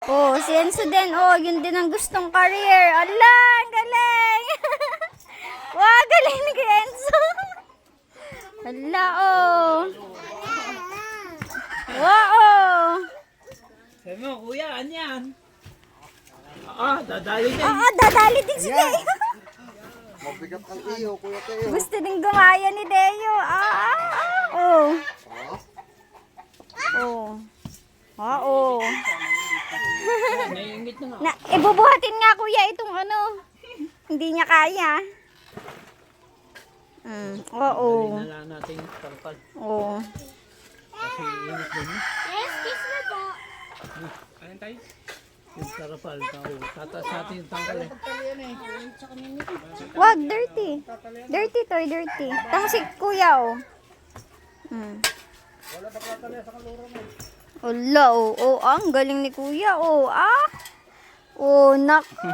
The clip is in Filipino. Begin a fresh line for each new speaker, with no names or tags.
Oh, si Enzo din. Oh, yun din ang gustong career. Ala, ang galing. Wow, galing ni Kuya Enzo. Ala, oh. Wow, oh.
Sabi mo, kuya, anyan? Dadali din.
Oo, dadali din si Deo.
Mabigat ang iyo, Kuya Teo.
Gusto din gumaya ni Deo. Oh. Oh. Oo.
Naiingit na nga.
Na, ibubuhatin nga kuya itong ano. Hindi niya kaya. Oo.
Dali na lang natin yung karpal.
Oo.
Kasi init din.
Yes, kiss na po.
Ayun tayo. Yung karpal. Tataas natin yung tangkal eh.
Wag, dirty. Dirty to, dirty. Tang si kuya, oh. Wala, oh. Oh, ang galing ni kuya, oh. Oh, naku.